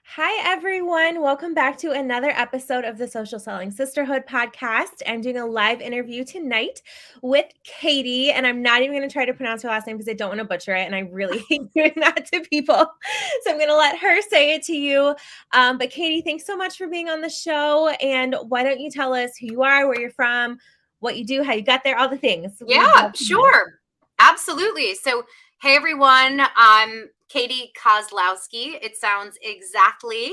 Hi, everyone. Welcome back to another episode of the Social Selling Sisterhood podcast. I'm doing a live interview tonight with Katie, and I'm not even going to try to pronounce her last name because I don't want to butcher it, and I really hate doing that to people. So I'm going to let her say it to you. But Katie, thanks so much for being on the show. And why don't you tell us who you are, where you're from, what you do, how you got there, all the things. Yeah, sure. Absolutely. So, hey everyone, I'm Katie Kozlowski. It sounds exactly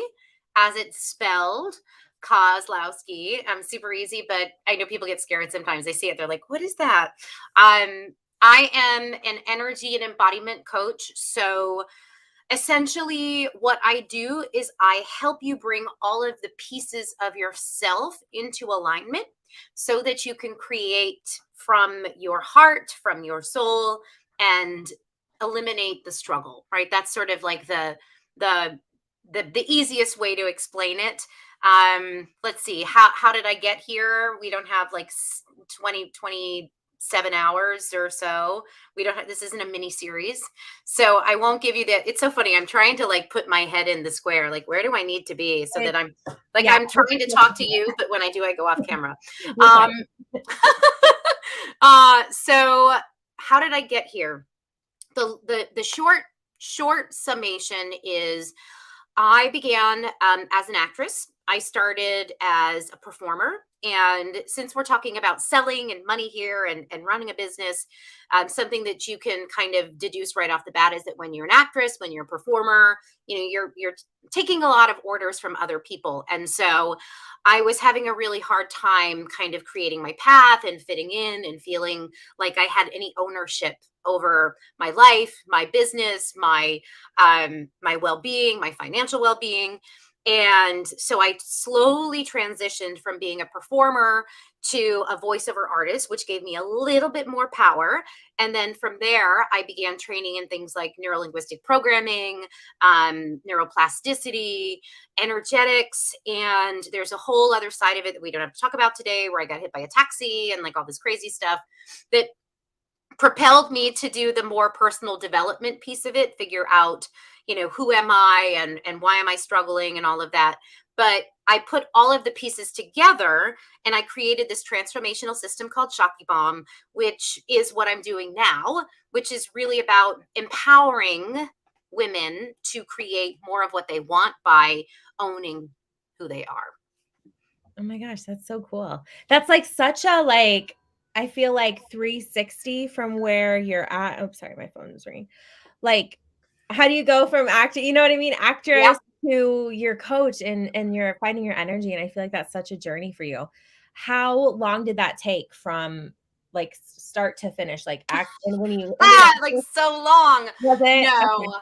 as it's spelled, Kozlowski. Super easy, but I know people get scared sometimes. They see it, they're like, what is that? I am an energy and embodiment coach. So, essentially, what I do is I help you bring all of the pieces of yourself into alignment so that you can create from your heart, from your soul, and eliminate the struggle, right? That's sort of like the easiest way to explain it. Let's see, how did I get here? We don't have like 27 hours or so. We don't have, this isn't a mini series, so I won't give you that. It's so funny. I'm trying to like put my head in the square, like where do I need to be so that I'm like, Yeah. I'm trying to talk to you, but when I do, I go off camera. Um, so how did I get here? The short summation is I began as an actress. I started as a performer. And since we're talking about selling and money here and running a business, something that you can kind of deduce right off the bat is that when you're an actress, when you're a performer, you're taking a lot of orders from other people. And so I was having a really hard time kind of creating my path and fitting in and feeling like I had any ownership over my life, my business, my well-being, my financial well-being. And so I slowly transitioned from being a performer to a voiceover artist, which gave me a little bit more power. And then from there, I began training in things like neurolinguistic programming, neuroplasticity, energetics. And there's a whole other side of it that we don't have to talk about today, where I got hit by a taxi and like all this crazy stuff that propelled me to do the more personal development piece of it, figure out, who am I and why am I struggling and all of that. But I put all of the pieces together and I created this transformational system called Shakti Bomb, which is what I'm doing now, which is really about empowering women to create more of what they want by owning who they are. Oh my gosh, that's so cool. That's like such a I feel like 360 from where you're at. Oh, sorry, my phone is ringing. Like, how do you go from acting, you know what I mean, Yep. actress to your coach and you're finding your energy, and I feel like that's such a journey for you. How long did that take from like start to finish? Like act and when you ended up Like so long. was it? Okay. No.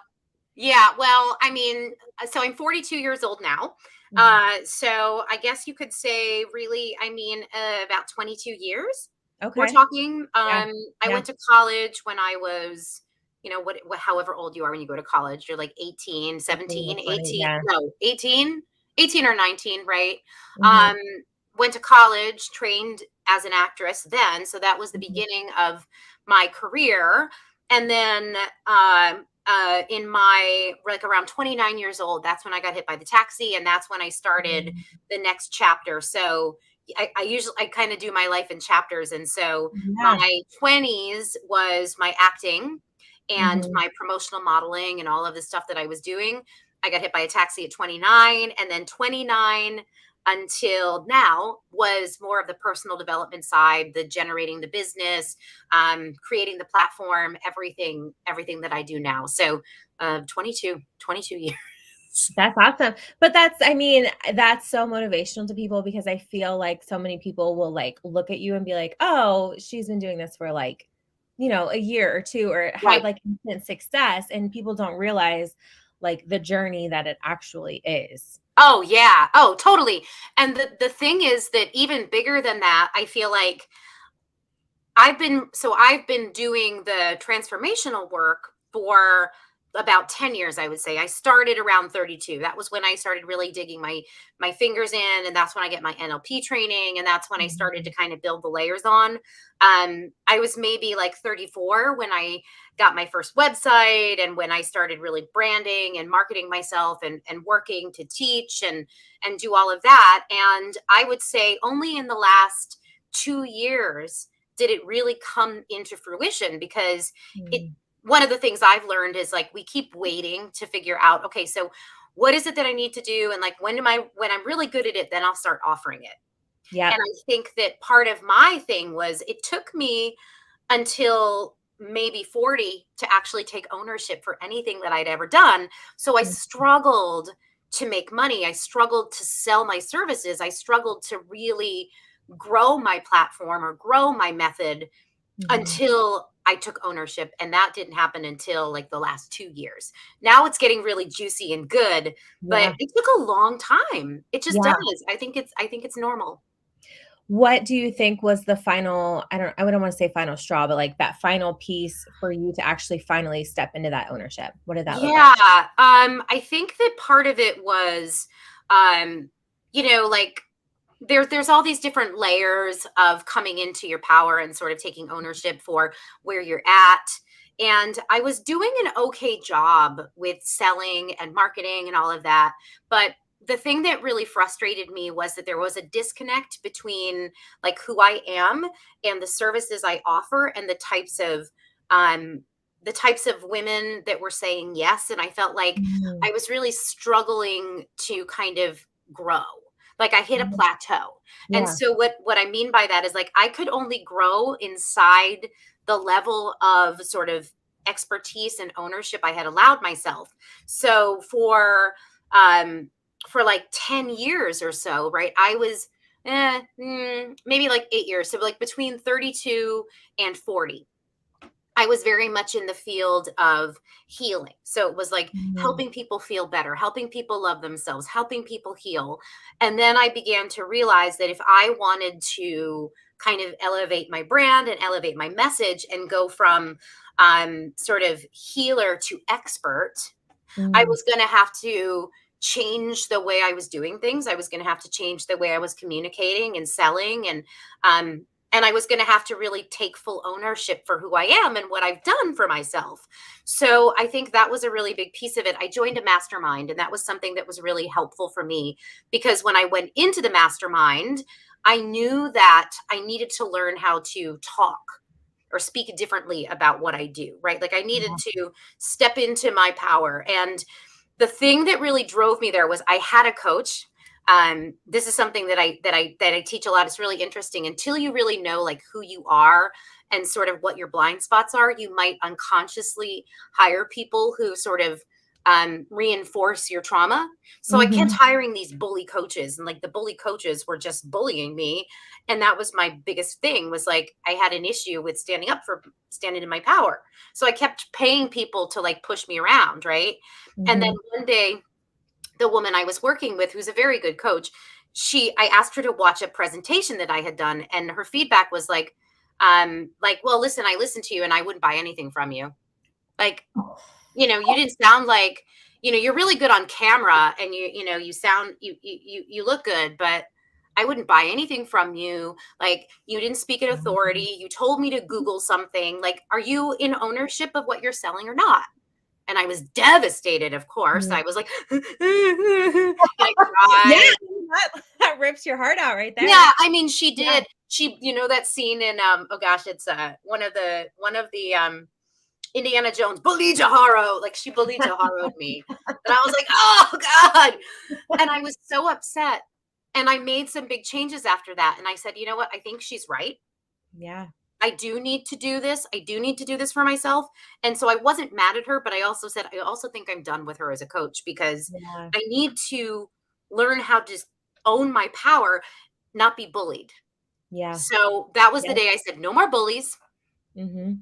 Yeah, well, I mean, so I'm 42 years old now. Mhm. So I guess you could say really, I mean, about 22 years. We're Okay. talking. Yeah. I Yeah. went to college when I was, however old you are when you go to college, you're like 18, 15 to 17, 20, 18, yeah. no, 18 or 19, right? Mhm. Um, went to college, trained as an actress then. So that was the Mhm. beginning of my career. And then in my like around 29 years old, that's when I got hit by the taxi, and that's when I started Mhm. the next chapter. So I kind of do my life in chapters, and so Yeah. my 20s was my acting and Mhm. my promotional modeling and all of the stuff that I was doing. I got hit by a taxi at 29, and then 29 until now was more of the personal development side, the generating the business, creating the platform, everything that I do now. So 22 years. That's awesome. But I mean, that's so motivational to people because I feel like so many people will like look at you and be like, oh, she's been doing this for like, a year or two or had Right. like instant success. And people don't realize like the journey that it actually is. Oh yeah. Oh, totally. And the thing is that even bigger than that, I feel like I've been doing the transformational work for about 10 years, I would say. I started around 32. That was when I started really digging my fingers in, and that's when I get my NLP training, and that's when I started to kind of build the layers on. I was maybe like 34 when I got my first website, and when I started really branding and marketing myself, and working to teach and do all of that. And I would say only in the last 2 years did it really come into fruition, because one of the things I've learned is like, we keep waiting to figure out, okay, so what is it that I need to do? And like, when I'm really good at it, then I'll start offering it. Yeah. And I think that part of my thing was, it took me until maybe 40 to actually take ownership for anything that I'd ever done. So I struggled to make money. I struggled to sell my services. I struggled to really grow my platform or grow my method until I took ownership. And that didn't happen until like the last 2 years. Now it's getting really juicy and good, but it took a long time. It just does. I think it's normal. What do you think was the final, I wouldn't want to say final straw, but like that final piece for you to actually finally step into that ownership? What did that look like? I think that part of it was, like, there's all these different layers of coming into your power and sort of taking ownership for where you're at. And I was doing an okay job with selling and marketing and all of that. But the thing that really frustrated me was that there was a disconnect between like who I am and the services I offer, and the types of women that were saying yes. And I felt like I was really struggling to kind of grow. Like, I hit a plateau. And so what I mean by that is, like, I could only grow inside the level of sort of expertise and ownership I had allowed myself. So for like 10 years or so, right, I was maybe like 8 years. So like between 32 and 40. I was very much in the field of healing. So it was like helping people feel better, helping people love themselves, helping people heal. And then I began to realize that if I wanted to kind of elevate my brand and elevate my message and go from sort of healer to expert, I was going to have to change the way I was doing things. I was going to have to change the way I was communicating and selling, and I was going to have to really take full ownership for who I am and what I've done for myself. So I think that was a really big piece of it. I joined a mastermind, and that was something that was really helpful for me, because when I went into the mastermind, I knew that I needed to learn how to talk or speak differently about what I do, right? Like, I needed to step into my power. And the thing that really drove me there was I had a coach. This is something that I teach a lot. It's really interesting. Until you really know like who you are and sort of what your blind spots are, you might unconsciously hire people who sort of reinforce your trauma. So I kept hiring these bully coaches, and like the bully coaches were just bullying me. And that was my biggest thing, was like, I had an issue with standing in my power. So I kept paying people to like push me around. Right. And then one day, the woman I was working with, who's a very good coach, I asked her to watch a presentation that I had done. And her feedback was like, well, listen, I listened to you and I wouldn't buy anything from you. Like, you didn't sound like, you're really good on camera, and you look good, but I wouldn't buy anything from you. Like, you didn't speak at authority. You told me to Google something. Like, are you in ownership of what you're selling or not? And I was devastated, of course. I was like, I cried. That rips your heart out right there. Yeah, I mean, she did. She, that scene in oh gosh, it's one of the Indiana Jones, bullied Jaharo. Like, she bullied Jaharo'd me. And I was like, oh God. And I was so upset. And I made some big changes after that. And I said, you know what? I think she's right. Yeah. I do need to do this. I do need to do this for myself. And so I wasn't mad at her, but I also said, I also think I'm done with her as a coach, because I need to learn how to own my power, not be bullied. Yeah. So that was the day I said, no more bullies. Mm-hmm.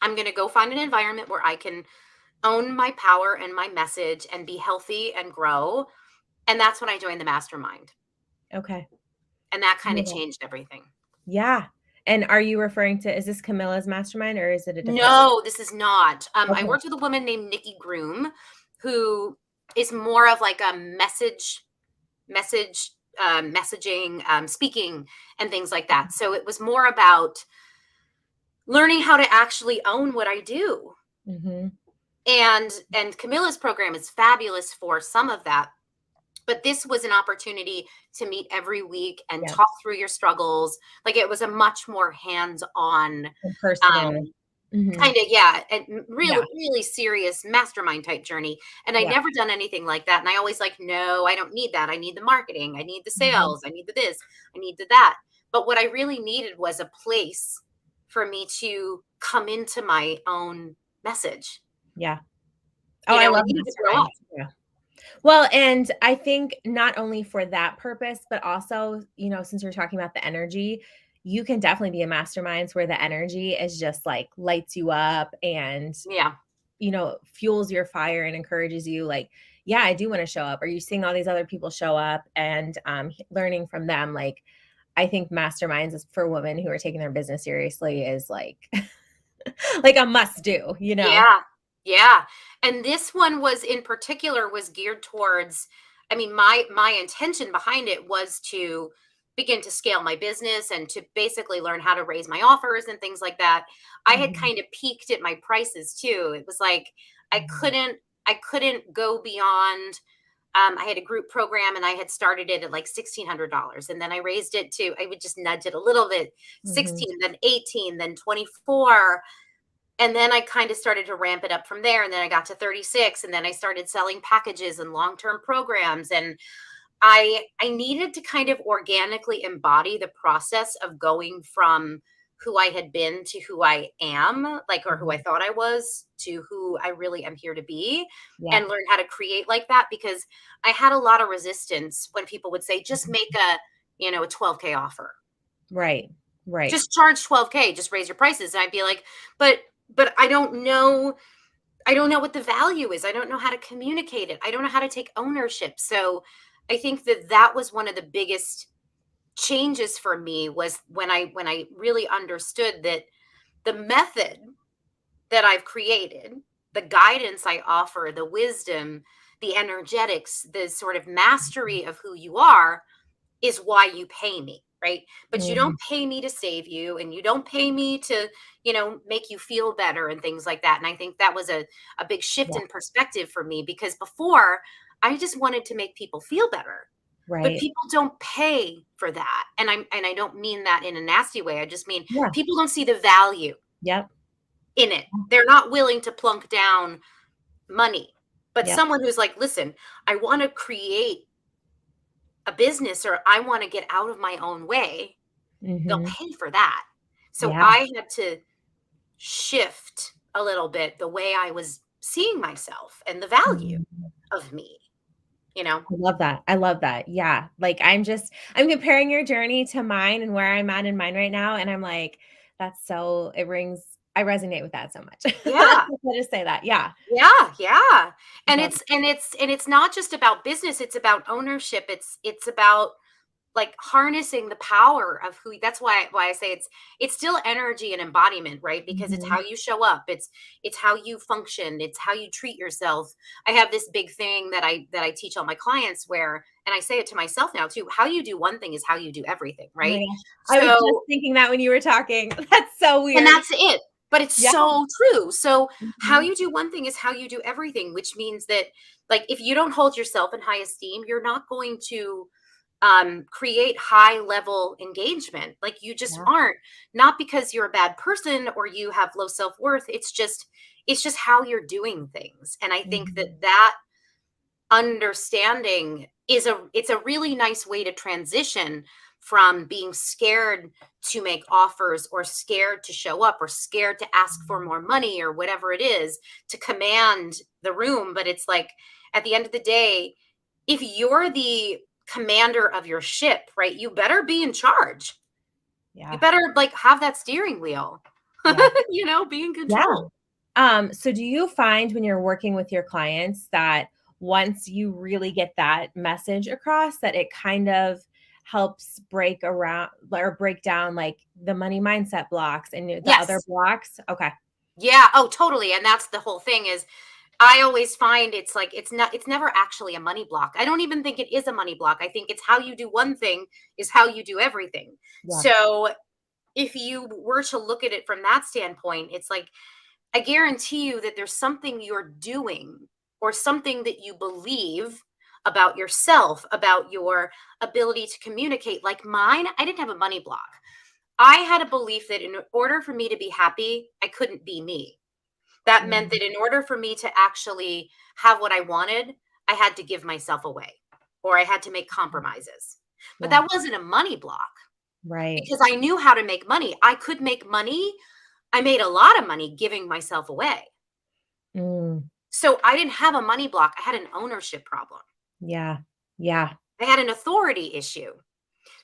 I'm going to go find an environment where I can own my power and my message and be healthy and grow. And that's when I joined the mastermind. Okay. And that kind of changed everything. Yeah. And are you referring to, is this Camilla's mastermind or is it a different? No, this is not. I Okay. worked with a woman named Nikki Groom, who is more of like a messaging, speaking, and things like that. So it was more about learning how to actually own what I do. Mm-hmm. And Camilla's program is fabulous for some of that. But this was an opportunity to meet every week and Yeah. talk through your struggles. Like, it was a much more hands-on, And personal. Mm-hmm. kind of, yeah, and Yeah. really serious mastermind type journey. And I Yeah. never done anything like that. And I always like, no, I don't need that. I need the marketing. I need the Mhm. sales. I need the this. I need the that. But what I really needed was a place for me to come into my own message. Yeah. Oh, I I love needed to grow up. masterminds. Yeah. Well, and I think not only for that purpose, but also, since you're talking about the energy, you can definitely be a masterminds where the energy is just like lights you up and, Yeah. fuels your fire and encourages you like, yeah, I do want to show up. Are you seeing all these other people show up and learning from them? Like, I think masterminds is for women who are taking their business seriously is like, like a must do. Yeah. Yeah. And this one was in particular was geared towards, I mean, my intention behind it was to begin to scale my business and to basically learn how to raise my offers and things like that. I had Mhm. kind of peaked at my prices too. It was like I Mhm. couldn't I couldn't go beyond. I had a group program and I had started it at like $1,600, and then I raised it to, I would just nudge it a little bit, Mhm. 16, then 18, then 24. And then I kind of started to ramp it up from there. And then I got to 36. And then I started selling packages and long-term programs. And I needed to kind of organically embody the process of going from who I had been to who I am, like, or who I Mhm. thought I was, to who I really am here to be, Yeah. and learn how to create like that. Because I had a lot of resistance when people would say, just make a 12K offer, Right. Right. just charge 12K, just raise your prices. And I'd be like, but I don't know what the value is. I don't know how to communicate it. I don't know how to take ownership. So I think that was one of the biggest changes for me, was when I really understood that the method that I've created, the guidance I offer, the wisdom, the energetics, the sort of mastery of who you are, is why you pay me, right? But you don't Mhm. pay me to save you, and you don't pay me to make you feel better and things like that. And I think that was a big shift Yeah. in perspective for me, because before I just wanted to make people feel better. But Right. people don't pay for that. And I don't mean that in a nasty way. I just mean Yeah. people don't see the value Yep. in it. They're not willing to plunk down money. But Yep. someone who's like, listen, I want to create a business, or I want to get out of my own way, they'll Mhm. pay for that. So Yeah. I had to shift a little bit the way I was seeing myself and the value Mhm. of me. I love that. I love that. Yeah. Like I'm comparing your journey to mine and where I'm at in mine right now. And I'm like, I resonate with that so much. Yeah. I'll just say that. Yeah. Yeah, yeah. And Love it's not just about business, it's about ownership. It's about like harnessing the power of who. That's why I say it's still energy and embodiment, right? Because it's Mhm. how you show up, it's how you function, it's how you treat yourself. I have this big thing that I teach all my clients, where, and I say it to myself now too, how you do one thing is how you do everything, Oh my right? gosh. I was just So, thinking that when you were talking. That's so and weird. that's it. But it's Yeah. so true. So how Mhm. you do one thing is how you do everything, which means that, like, if you don't hold yourself in high esteem, you're not going to create high level engagement. Like, you just Yeah. aren't. Not because you're a bad person or you have low self-worth. It's just how you're doing things. And I think that Mhm. that understanding it's a really nice way to transition from being scared to make offers, or scared to show up, or scared to ask for Mhm. more money, or whatever it is, to command the room. But it's like, at the end of the day, if you're the commander of your ship, right, you better be in charge. You Yeah. better, like, have that steering wheel. Yeah. Be in Yeah. control. So do you find when you're working with your clients that once you really get that message across, that it kind of helps break down like the money mindset blocks and the other Yes. blocks? Okay. Yeah. Oh, totally. And that's the whole thing is I always find it's like it's never actually a money block. I don't even think it is a money block. I think it's how you do one thing is how you do everything. Yeah. So if you were to look at it from that standpoint, it's like I guarantee you that there's something you're doing or something that you believe about yourself, about your ability to communicate. Like mine, I didn't have a money block. I had a belief that in order for me to be happy, I couldn't be me. That meant Mm, that in order for me to actually have what I wanted, I had to give myself away or I had to make compromises. But yeah. that wasn't a money block Right. because I knew how to make money. I could make money. I made a lot of money giving myself away. Mm, So I didn't have a money block. I had an ownership problem. yeah. Yeah. I had an authority issue.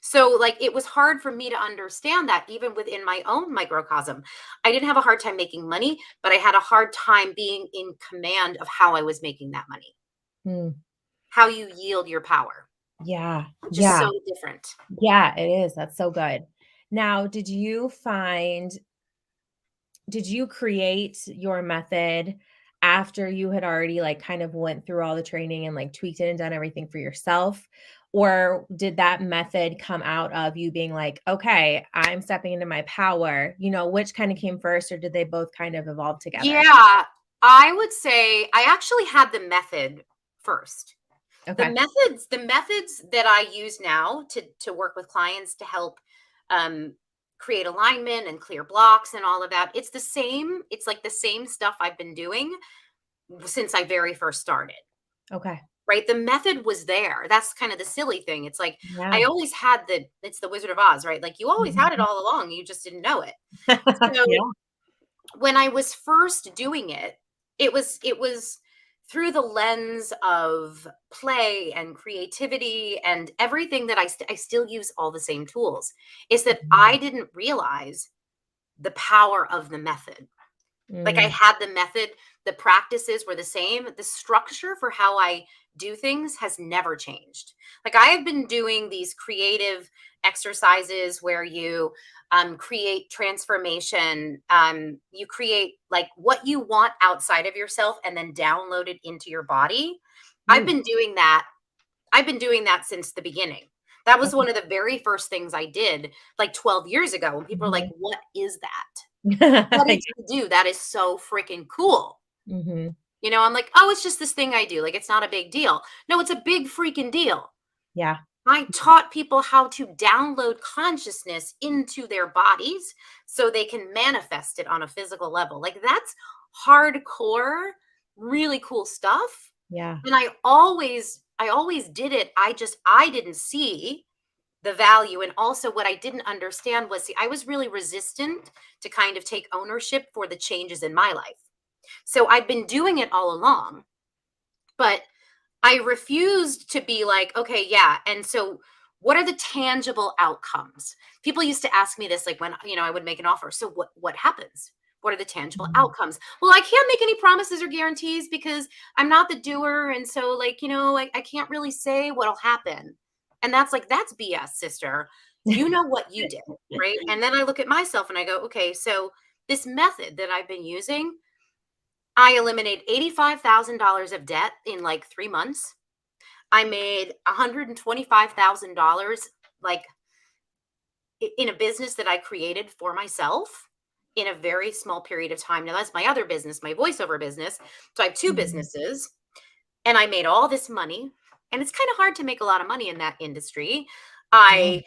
So, like, it was hard for me to understand that even within my own microcosm. I didn't have a hard time making money, but I had a hard time being in command of how I was making that money, Mm, how you yield your power. yeah. Just Yeah. so different. Yeah, it is. That's so good. Now, did you create your method after you had already like kind of went through all the training and like tweaked it and done everything for yourself? Or did that method come out of you being like, okay, I'm stepping into my power? Which kind of came first, or did they both kind of evolve together? Yeah, I would say I actually had the method first. The Okay. methods that I use now to work with clients to help um, create alignment and clear blocks and all of that. It's the same. It's like the same stuff I've been doing since I very first started. Okay. Right, the method was there. That's kind of the silly thing. It's like I Yeah. always had it's the Wizard of Oz, right? Like you always had it Mhm. all along. You just didn't know it. So Yeah. when I was first doing it, it was through the lens of play and creativity and everything that I still use all the same tools. Is that I didn't realize the power of the method. Like I Mm, had the method, the practices were the same. The structure for how I do things has never changed. Like I have been doing these creative exercises where you create transformation. You create like what you want outside of yourself and then download it into your body. I've ooh, been doing that. I've been doing that since the beginning. That was okay. one of the very first things I did like 12 years ago when people are like, Mhm. what is that? What did you do? That is so freaking cool. Mhm. I'm like, "Oh, it's just this thing I do, like, it's not a big deal." No, it's a big freaking deal. Yeah. I taught people how to download consciousness into their bodies so they can manifest it on a physical level. Like, that's hardcore, really cool stuff, Yeah. and I always did it, I didn't see the value, and also what I didn't understand was, see, I was really resistant to kind of take ownership for the changes in my life. So I've been doing it all along, but I refused to be like, okay, yeah. And so what are the tangible outcomes? People used to ask me this like when, I would make an offer. So what happens? What are the tangible Mhm. outcomes? Well, I can't make any promises or guarantees because I'm not the doer. And so like, I can't really say what'll happen. And that's BS, sister. You know what you did, right? And then I look at myself and I go, okay, so this method that I've been using, I eliminated $85,000 of debt in like 3 months. I made $125,000 like in a business that I created for myself in a very small period of time. Now that's my other business, my voiceover business. So I have two Mhm. businesses and I made all this money. And it's kind of hard to make a lot of money in that industry. Yeah.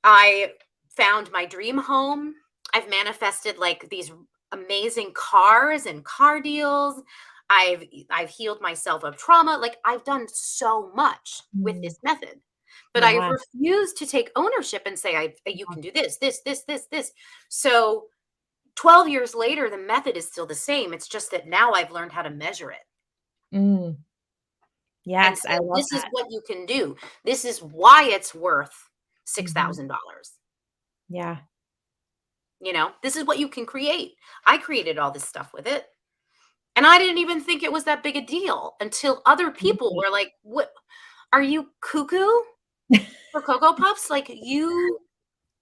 I found my dream home. I've manifested like these amazing cars and car deals. I've healed myself of trauma. Like I've done so much with Mm. this method. But I Yeah. refuse to take ownership and say you can do this. So 12 years later the method is still the same. It's just that now I've learned how to measure it Mm. and Yes, say I love this is that. what you can do. This is why it's worth Mhm. $6,000. Yeah. This is what you can create. I created all this stuff with it. And I didn't even think it was that big a deal until other people Right. were like, "What? Are you cuckoo?" for Cocoa Puffs? Like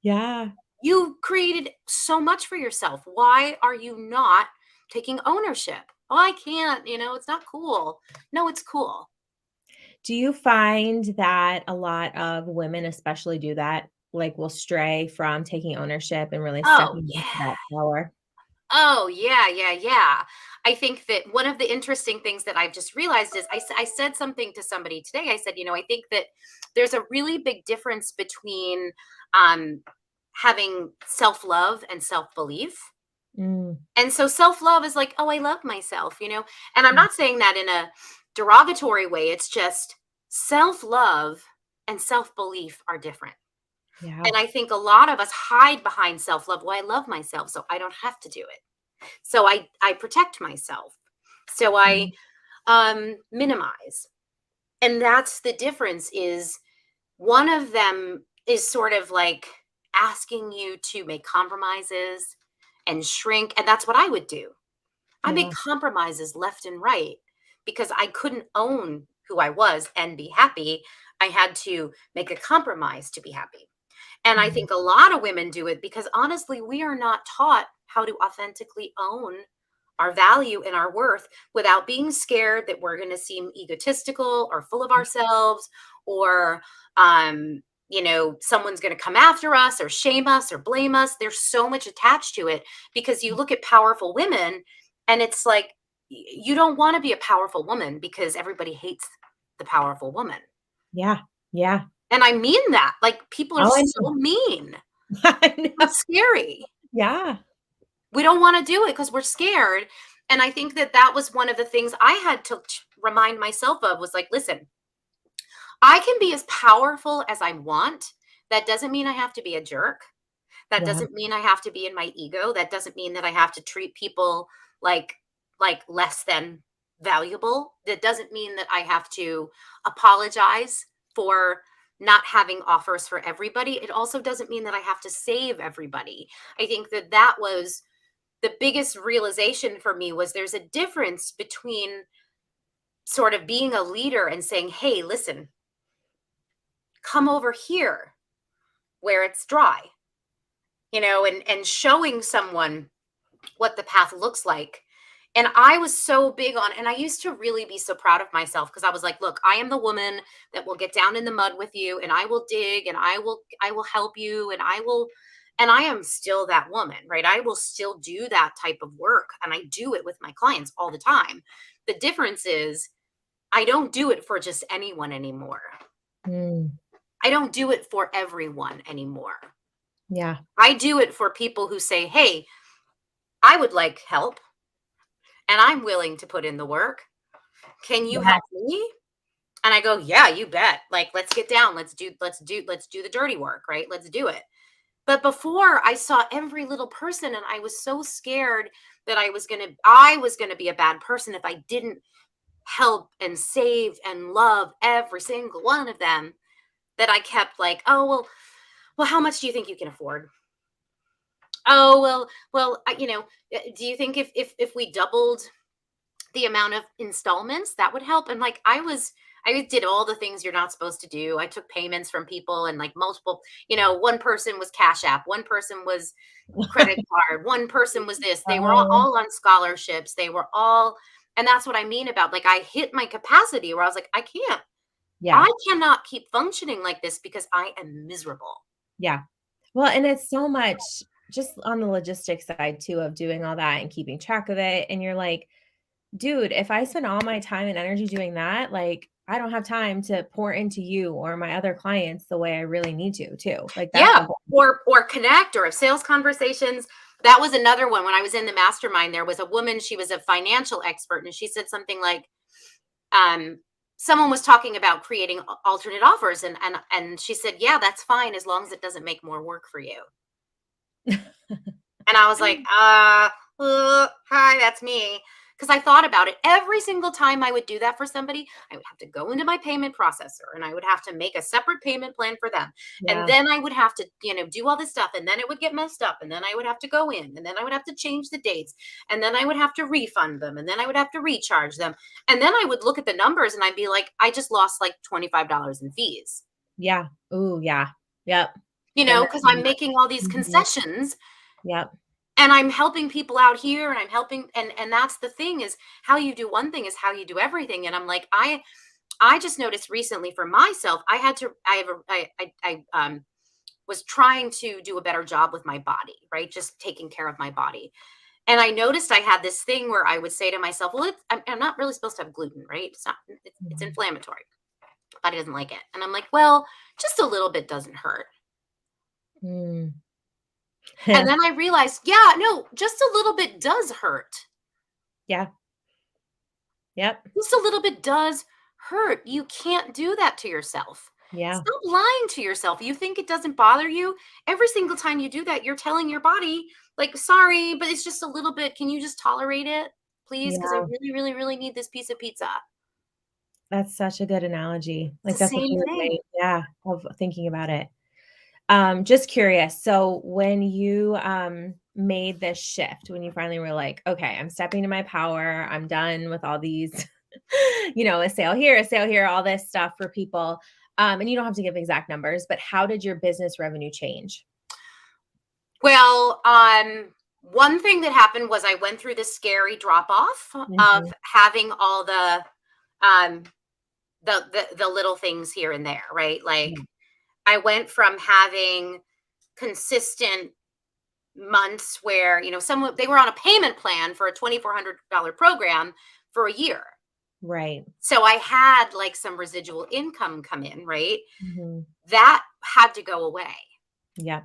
Yeah. you created so much for yourself. Why are you not taking ownership? Oh, I can't, it's not cool. No, it's cool. Do you find that a lot of women especially do that? Like, will stray from taking ownership and really Oh, stepping into yeah. that power? Oh, yeah, yeah, yeah. I think that one of the interesting things that I've just realized is I said something to somebody today. I said, I think that there's a really big difference between um, having self love and self belief. Mm, And so self love is like, oh, I love myself, And I'm mm, not saying that in a derogatory way. It's just self love and self belief are different. yeah. And I think a lot of us hide behind self love. Well, I love myself, so I don't have to do it. So I protect myself. So I Mm, minimize. And that's the difference is one of them is sort of like asking you to make compromises and shrink. And that's what I would do. I made yeah. compromises left and right because I couldn't own who I was and be happy. I had to make a compromise to be happy. And I Mm, think a lot of women do it because honestly, we are not taught how to authentically own our value and our worth without being scared that we're going to seem egotistical or full of ourselves or someone's going to come after us or shame us or blame us. There's so much attached to it because you look at powerful women and it's like you don't want to be a powerful woman because everybody hates the powerful woman. yeah. Yeah. And I mean that. Like people are Oh, I so know. mean. I know. That's scary. Yeah. We don't want to do it because we're scared. And I think that that was one of the things I had to remind myself of was like, listen, I can be as powerful as I want. That doesn't mean I have to be a jerk. That Yeah. doesn't mean I have to be in my ego. That doesn't mean that I have to treat people like less than valuable. That doesn't mean that I have to apologize for not having offers for everybody. It also doesn't mean that I have to save everybody. I think that that was the biggest realization for me was there's a difference between sort of being a leader and saying, "Hey, listen, come over here where it's dry." And showing someone what the path looks like. And I was so big on, and I used to really be so proud of myself because I was like, look, I am the woman that will get down in the mud with you and I will dig and I will help you and I am still that woman, right? I will still do that type of work and I do it with my clients all the time. The difference is I don't do it for just anyone anymore. Mm, I don't do it for everyone anymore. yeah. I do it for people who say, hey, I would like help and I'm willing to put in the work. Can you Yes. help me? And I go, yeah, you bet. Like, let's get down. Let's do the dirty work, right? Let's do it. But before I saw every little person and I was so scared that I was gonna be a bad person if I didn't help and save and love every single one of them that I kept like, oh well, how much do you think you can afford? Oh well, do you think if we doubled the amount of installments that would help? And like I did all the things you're not supposed to do. I took payments from people and like multiple, one person was Cash App, one person was credit card, one person was this. They were all, Oh, all on scholarships. They were all, and that's what I mean about like I hit my capacity where I was like, yeah. I cannot keep functioning like this because I am miserable. Yeah. Well, and it's so much just on the logistics side too of doing all that and keeping track of it. And you're like, dude, if I spend all my time and energy doing that, like I don't have time to pour into you or my other clients the way I really need to, too. Like that's Yeah, the whole or connect or have sales conversations. That was another one when I was in the mastermind. There was a woman, she was a financial expert, and she said something like, um, someone was talking about creating alternate offers, and she said, "Yeah, that's fine as long as it doesn't make more work for you." And I was like, hi, that's me. Because I thought about it every single time I would do that for somebody, I would have to go into my payment processor and I would have to make a separate payment plan for them. And Yeah. then I would have to, do all this stuff. And then it would get messed up. And then I would have to go in. And then I would have to change the dates. And then I would have to refund them. And then I would have to recharge them. And then I would look at the numbers and I'd be like, I just lost like $25 in fees. Yeah. Ooh, yeah. Yep. You Been know, there, because done I'm making all these that. Mhm. concessions Yep. and I'm helping people out here and I'm helping and that's the thing is how you do one thing is how you do everything. And I'm like, I just noticed recently for myself, I had to I have a I was trying to do a better job with my body, right? Just taking care of my body. And I noticed I had this thing where I would say to myself, well, I'm not really supposed to have gluten, right? It's not, it's Mhm. inflammatory. Body doesn't like it. And I'm like, well, just a little bit doesn't hurt. Mm. And then I realized, yeah, no, just a little bit does hurt. Yeah. Yep. Just a little bit does hurt. You can't do that to yourself. Yeah. Stop lying to yourself. You think it doesn't bother you. Every single time you do that, you're telling your body, like, sorry, but it's just a little bit. Can you just tolerate it, please? Because I Yeah. really, really, really need this piece of pizza. That's such a good analogy. It's Like, the that's such a same good thing. way, yeah, of thinking about it. Just curious, so when you, made this shift, when you finally were like, "Okay, I'm stepping into my power, I'm done with all these, a sale here, all this stuff for people," and you don't have to give exact numbers, but how did your business revenue change? Well, one thing that happened was I went through this scary drop off of Mhm. having all um the little things here and there, right? Like Yeah. I went from having consistent months where, someone they were on a payment plan for a $2,400 program for a year. Right. So I had like some residual income come in, right? Mhm. That had to go away. Yeah.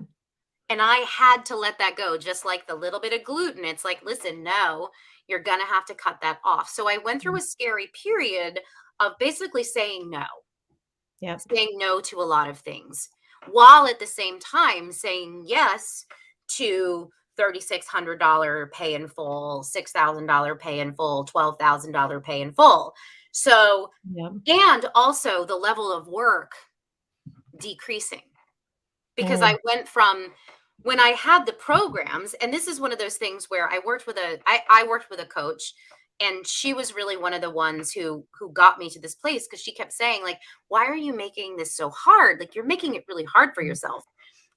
And I had to let that go, just like the little bit of gluten. It's like, listen, no, you're going to have to cut that off. So I went through Mm. a scary period of basically Yep. saying no to a lot of things, while at the same time saying yes to $3,600 pay in full, $6,000 pay in full, $12,000 pay in full. So, Yep. and also the level of work decreasing because I Mm. went from when I had the programs, and this is one of those things where I worked with a coach, and she was really one of the ones who got me to this place because she kept saying, like, why are you making this so hard? Like you're making it really hard for yourself.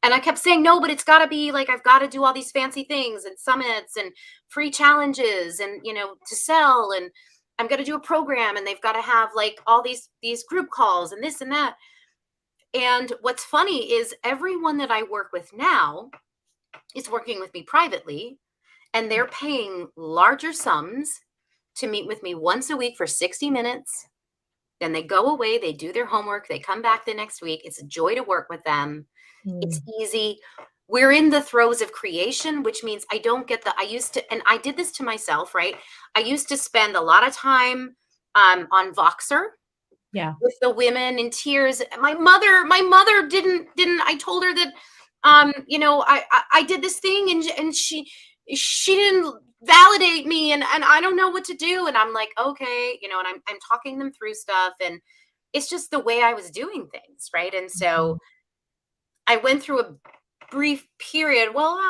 And I kept saying, no, but it's gotta be like I've got to do all these fancy things and summits and free challenges and to sell and I'm gonna do a program and they've got to have like all these group calls and this and that. And what's funny is everyone that I work with now is working with me privately, and they're paying larger sums to meet with me once a week for 60 minutes. Then they go away, they do their homework, they come back the next week. It's a joy to work with them. It's Mm. easy. We're in the throes of creation, which means I don't get I used to, and I did this to myself, right? I used to spend a lot of time on Voxer Yeah. with the women in tears. My mother didn't. I told her that, I did this thing and she didn't validate me and I don't know what to do. And I'm like, okay, and I'm talking them through stuff and it's just the way I was doing things, right? And so Mhm. I went through a brief period, well,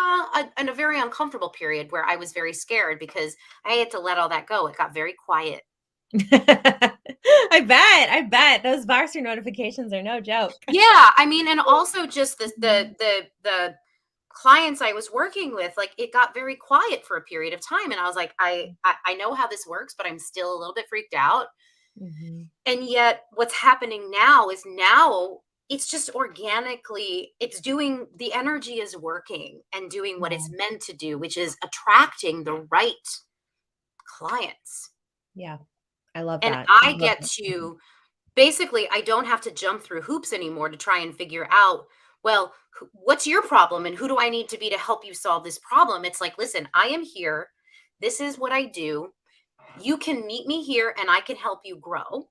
and a very uncomfortable period where I was very scared because I had to let all that go. It got very quiet. I bet. Those Voxer notifications are no joke. Yeah, I mean, and also just Mhm. the clients I was working with, like it got very quiet for a period of time, and I was like, I know how this works, but I'm still a little bit freaked out. Mhm. And yet, what's happening now is now it's just organically, it's doing the energy is working and doing what it's Yeah. meant to do, which is attracting the right clients. Yeah. I love And that. I I love get that. to basically I don't have to jump through hoops anymore to try and figure out, well, what's your problem and who do I need to be to help you solve this problem? It's like, listen, I am here. This is what I do. You can meet me here and I can help you grow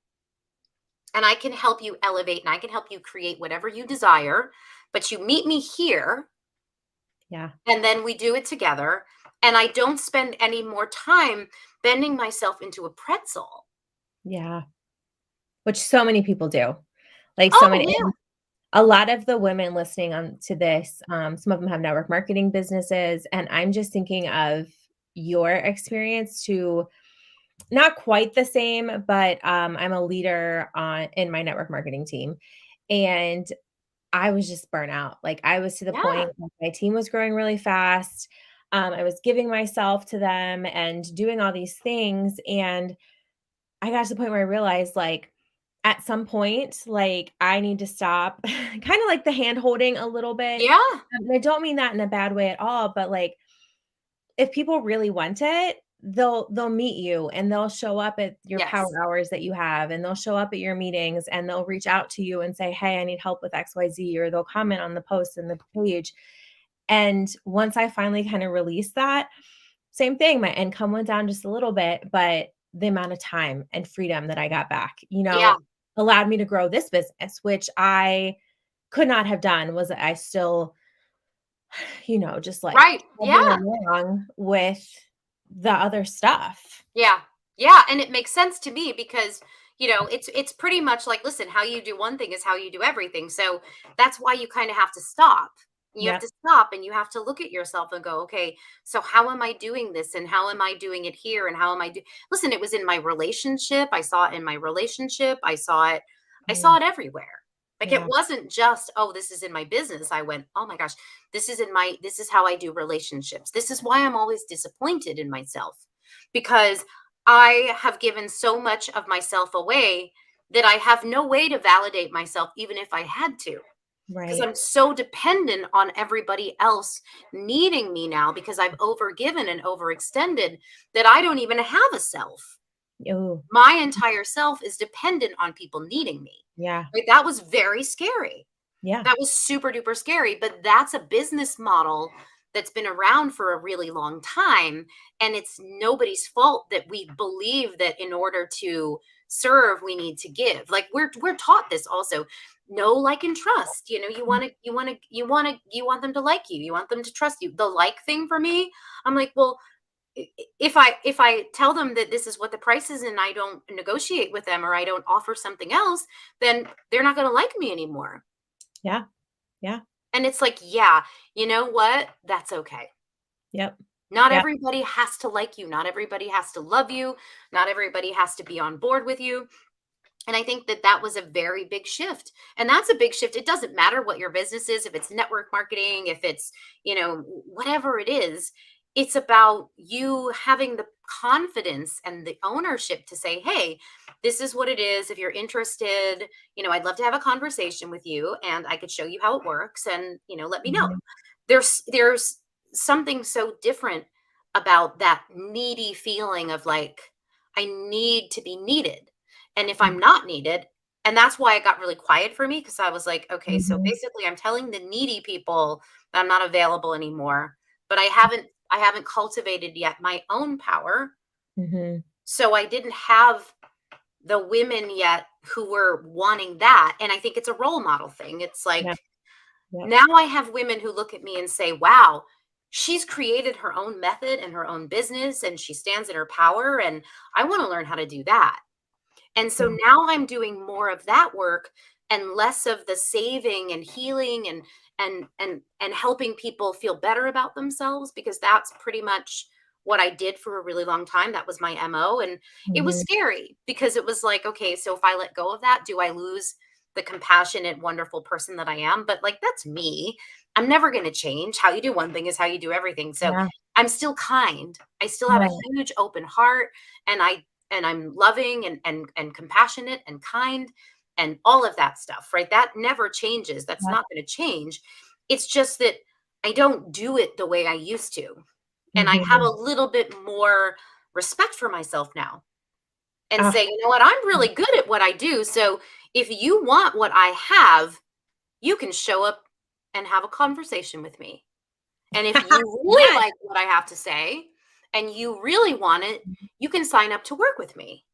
and I can help you elevate and I can help you create whatever you desire. But you meet me here Yeah. and then we do it together. And I don't spend any more time bending myself into a pretzel. Yeah. Which so many people do. Like, so Oh, many yeah. and a lot of the women listening on to this, some of them have network marketing businesses, and I'm just thinking of your experience to not quite the same, but, I'm a leader on in my network marketing team, And I was just burnt out. Like, I was to the Yeah. point where my team was growing really fast. I was giving myself to them and doing all these things, and I got to the point where I realized, like, at some point, like, I need to stop kinda like the hand holding a little bit. Yeah. I don't mean that in a bad way at all, but, like, if people really want it, they'll meet you and they'll show up at your power Yes. hours that you have, and they'll show up at your meetings, and they'll reach out to you and say, "Hey, I need help with XYZ," or they'll comment on the post and the page. And once I finally kinda released that, same thing, my income went down just a little bit, but the amount of time and freedom that I got back, Yeah. allowed me to grow this business, which I could not have done was I still, just like Right. chugging Yeah. along with the other stuff. Yeah. Yeah, and it makes sense to me because, it's pretty much like, listen, how you do one thing is how you do everything. So that's why you kind of have to stop. You have Yep. to stop and you have to look at yourself and go, okay, so how am I doing this and how am I doing it here and how am I do Listen, it was in my relationship. I saw it in my relationship. I saw Mm, it everywhere. Like it yeah, wasn't just, oh, this is in my business. I went, oh my gosh, this is how I do relationships. This is why I'm always disappointed in myself because I have given so much of myself away that I have no way to validate myself, even if I had to, because right. I'm so dependent on everybody else needing me now because I've overgiven and overextended that I don't even have a self. Ooh, My entire self is dependent on people needing me. yeah, Right? That was very scary. yeah, That was super duper scary, but that's a business model that's been around for a really long time, and it's nobody's fault that we believe that in order to serve, we need to give. Like we're taught this also. Know, like, and trust. You want them to like you. You want them to trust you. The like thing for me, I'm like, well, if I tell them that this is what the price is and I don't negotiate with them or I don't offer something else, then they're not going to like me anymore. yeah, yeah, And it's like, yeah, you know what? That's okay. yep, Not yep, everybody has to like you. Not everybody has to love you. Not everybody has to be on board with you. And I think that that was a very big shift. And that's a big shift. It doesn't matter what your business is, if it's network marketing, if it's, whatever it is, it's about you having the confidence and the ownership to say, hey, this is what it is. If you're interested, I'd love to have a conversation with you and I could show you how it works and, let me know. mhm, There's something so different about that needy feeling of like, I need to be needed. And if I'm not needed, and that's why it got really quiet for me because I was like, okay, so mhm, basically I'm telling the needy people that I'm not available anymore, but I haven't cultivated yet my own power. mhm, So I didn't have the women yet who were wanting that. And I think it's a role model thing. It's yep, like yep, now I have women who look at me and say, wow, she's created her own method and her own business and she stands in her power. And I want to learn how to do that. And so yeah, now I'm doing more of that work and less of the saving and healing and helping people feel better about themselves because that's pretty much what I did for a really long time. That was my MO and it was mhm, scary because it was like, okay, so if I let go of that, do I lose the compassionate wonderful person that I am? But like that's me. I'm never going to change. How you do one thing is how you do everything. So yeah, I'm still kind. I still have a right, huge open heart and I'm loving and compassionate and kind and all of that stuff, right? That never changes. That's yep, not going to change. It's just that I don't do it the way I used to. And I have a mhm, little bit more respect for myself now and ah, say, you know what, I'm really good at what I do. So if you want what I have, you can show up and have a conversation with me. And if you really yes, like what I have to say and you really want it, you can sign up to work with me.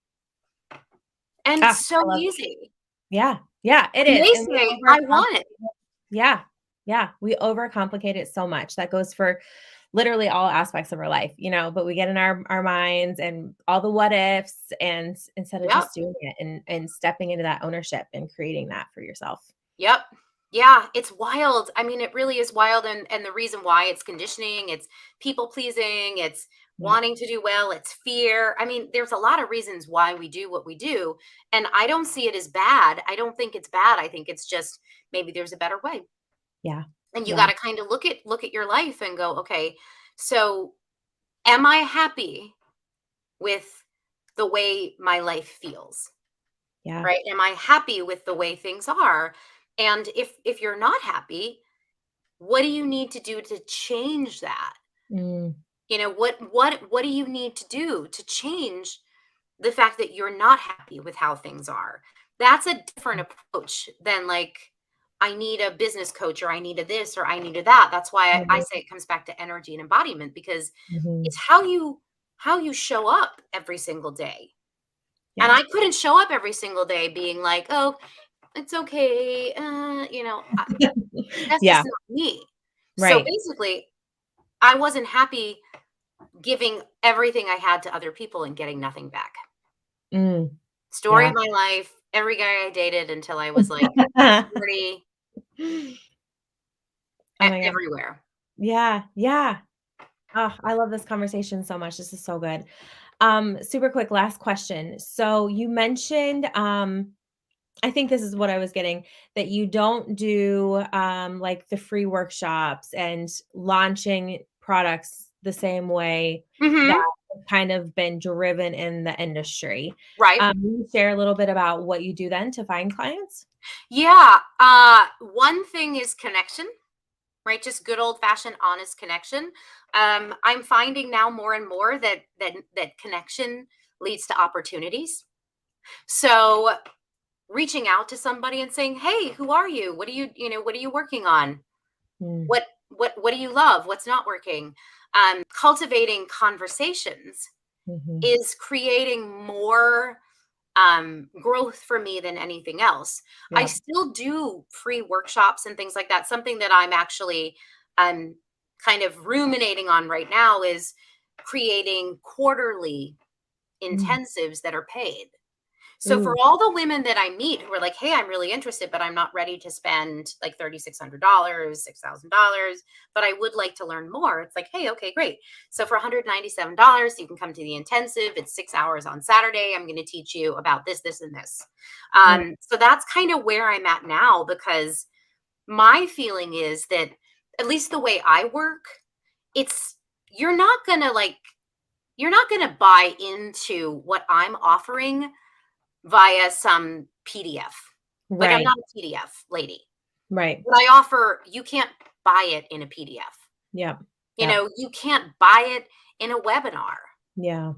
And ah, it's so I love it. easy. Yeah, yeah, it And is, they and we say, "I want it." overcomplicate. Yeah, yeah, we overcomplicate it so much. That goes for literally all aspects of our life, but we get in our minds and all the what ifs, and instead of Yep, just doing it and stepping into that ownership and creating that for yourself. yep. Yeah, it's wild. I mean, it really is wild, and the reason why it's conditioning, it's people pleasing, it's Yeah. wanting to do well, it's fear. I mean, there's a lot of reasons why we do what we do, and I don't see it as bad. I don't think it's bad. I think it's just maybe there's a better way. Yeah. And you Yeah. got to kind of look at your life and go, okay, so am I happy with the way my life feels? Yeah. Right? Am I happy with the way things are? And if you're not happy, what do you need to do to change that? Mm. What do you need to do to change the fact that you're not happy with how things are? That's a different approach than like I need a business coach or I need a this or I need a that. That's why I Mhm. say it comes back to energy and embodiment because Mhm. it's how you show up every single day. And Yeah. I couldn't show up every single day being like, "Oh, it's okay." That's Yeah. just not me. So Right. basically, I wasn't happy giving everything I had to other people and getting nothing back. Mm. Story Yeah. of my life, every guy I dated until I was like 40, Oh my god. everywhere. Yeah. Yeah. Oh, I love this conversation so much. This is so good. Super quick last question. So you mentioned, I think this is what I was getting, that you don't do like the free workshops and launching products the same way that Mhm. have kind of been driven in the industry. Right. Will you share a little bit about what you do then to find clients? Yeah, one thing is connection, right? Just good old fashioned honest connection. I'm finding now more and more that connection leads to opportunities. So reaching out to somebody and saying, "Hey, who are you? What are you working on? Mm, What do you love? What's not working?" Cultivating conversations mhm. is creating more growth for me than anything else. I Yep. still do free workshops and things like that. Something that I'm actually um, kind of ruminating on right now is creating quarterly Mm. intensives that are paid. So for Ooh. all the women that I meet who are like, "Hey, I'm really interested, but I'm not ready to spend like $3,600, $6,000, but I would like to learn more." It's like, "Hey, okay, great. So for $197, you can come to the intensive. It's 6 hours on Saturday. I'm going to teach you about this, this, and this." Mm, So that's kind of where I'm at now because my feeling is that at least the way I work, it's you're not gonna like you're not gonna buy into what I'm offering via some PDF. Like, I'm right. not a PDF lady. Right. What I offer, you can't buy it in a PDF. Yep. Yep. You can't buy it in a webinar. Yeah.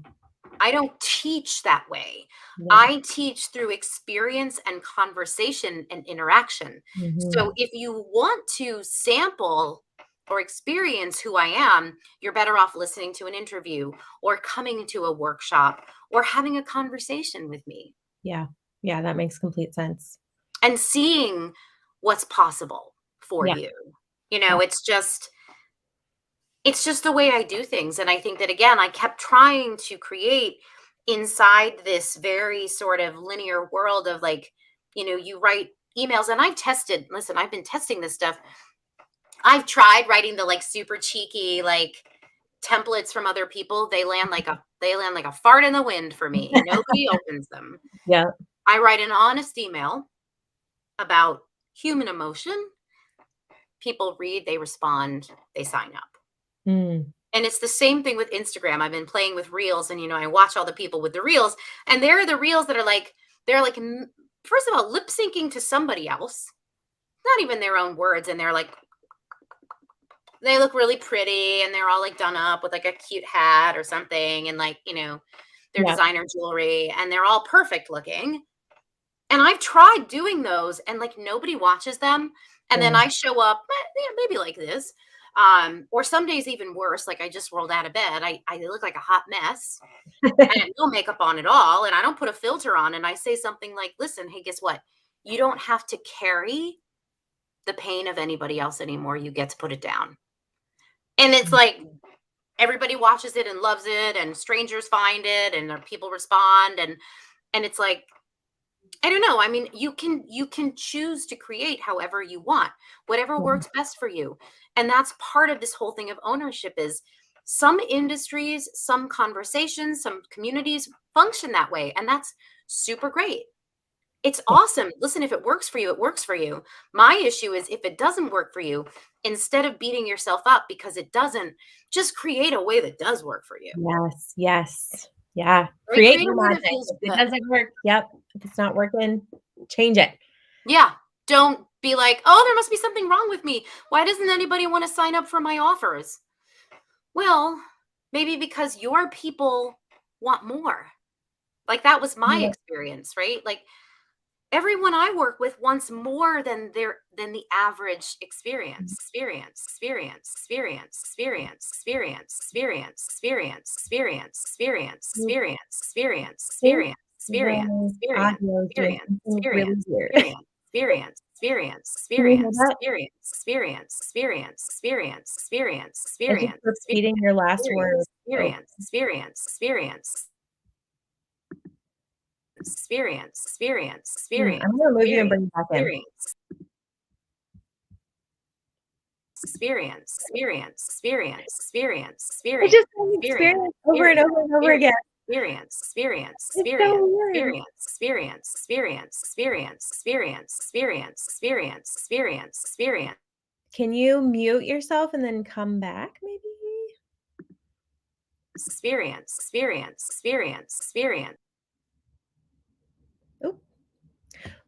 I don't teach that way. Yeah. I teach through experience and conversation and interaction. So Mhm. if you want to sample or experience who I am, you're better off listening to an interview or coming to a workshop or having a conversation with me Yeah. Yeah, that makes complete sense. and seeing what's possible for Yeah. you. Yeah. It's just the way I do things. And I think that again, I kept trying to create inside this very sort of linear world of like, you write emails and I've been testing this stuff. I've tried writing the like super cheeky like templates from other people. They land like a fart in the wind for me. Nobody opens them. Yeah. I write an honest email about human emotion. People read, they respond, they sign up. Mm. And it's the same thing with Instagram. I've been playing with reels and I watch all the people with the reels and there are the reels that are like first of all lip syncing to somebody else, not even their own words, and they're like they look really pretty and they're all like done up with like a cute hat or something and like, their Yeah. designer jewelry and they're all perfect looking. And I've tried doing those and like nobody watches them. And then Yeah. I show up, maybe like this. Or some days even worse, like I just rolled out of bed. I look like a hot mess. I had no makeup on at all. And I don't put a filter on. And I say something like, listen, hey, guess what? You don't have to carry the pain of anybody else anymore. You get to put it down. And it's Mm. like everybody watches it and loves it, and strangers find it, and people respond. And it's like, I don't know. I mean, you can choose to create however you want, whatever Mhm. works best for you. And that's part of this whole thing of ownership is some industries, some conversations, some communities function that way, and that's super great. It's awesome. Listen, if it works for you, it works for you. My issue is if it doesn't work for you, instead of beating yourself up because it doesn't, just create a way that does work for you. Yes. Yes. Yeah. Right? Create Create your a way that magic. feels If it good. doesn't work, yep. If it's not working, change it. Yeah. Don't be like, oh, there must be something wrong with me. Why doesn't anybody want to sign up for my offers? Well, maybe because your people want more. Like that was my Yeah. experience, right? Like everyone I work with wants more than the average experience. Think when audio is doing something really weird. Can you hear that? It's just repeating your last word. Oh, I'm gonna move you and bring you back in. It's just saying experience over and over and over again. It's so weird. Can you mute yourself and then come back maybe? Oop.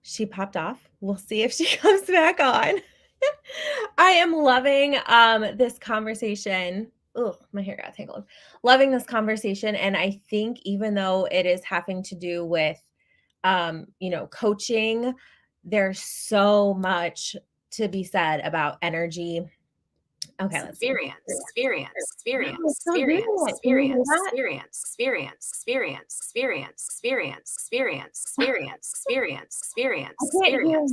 She popped off. We'll see if she comes back on. I am loving this conversation. Oh, my hair got tangled. Loving this conversation. And I think even though it is having to do with coaching, there's so much to be said about energy. Okay, let's see. No, it's still doing it. Can you hear that? I can't hear you anymore.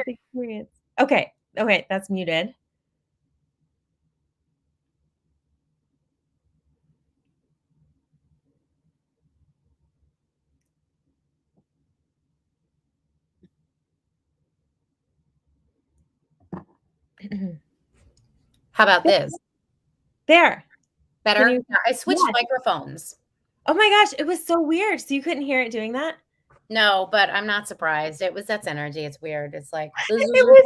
Experience. Okay. Okay, that's muted. How about this? There. Better? You, I switched microphones. Oh my gosh, it was so weird. So you couldn't hear it doing that? No, but I'm not surprised. That's energy. It's weird. It's like it was so weird.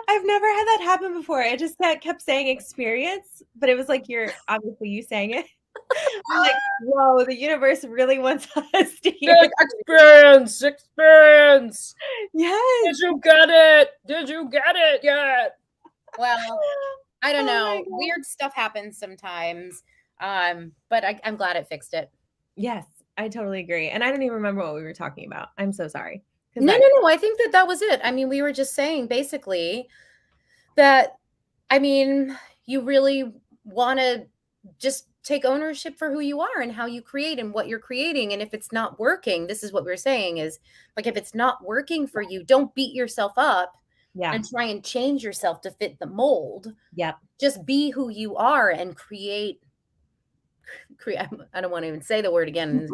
I've never had that happen before. It just kept saying experience, but it was like obviously you saying it. I'm like, whoa, the universe really wants us to hear experience. Yes. Did you get it yet? Well, I don't know. Weird stuff happens sometimes. But I'm glad it fixed it. Yes, I totally agree. And I don't even remember what we were talking about. I'm so sorry. No. I think that was it. I mean, we were just saying basically that, I mean, you really want to just take ownership for who you are and how you create and what you're creating. And if it's not working, this is what we're saying is like, if it's not working for you, don't beat yourself up and try and change yourself to fit the mold. Yep. Just be who you are and create. I don't want to even say the word again,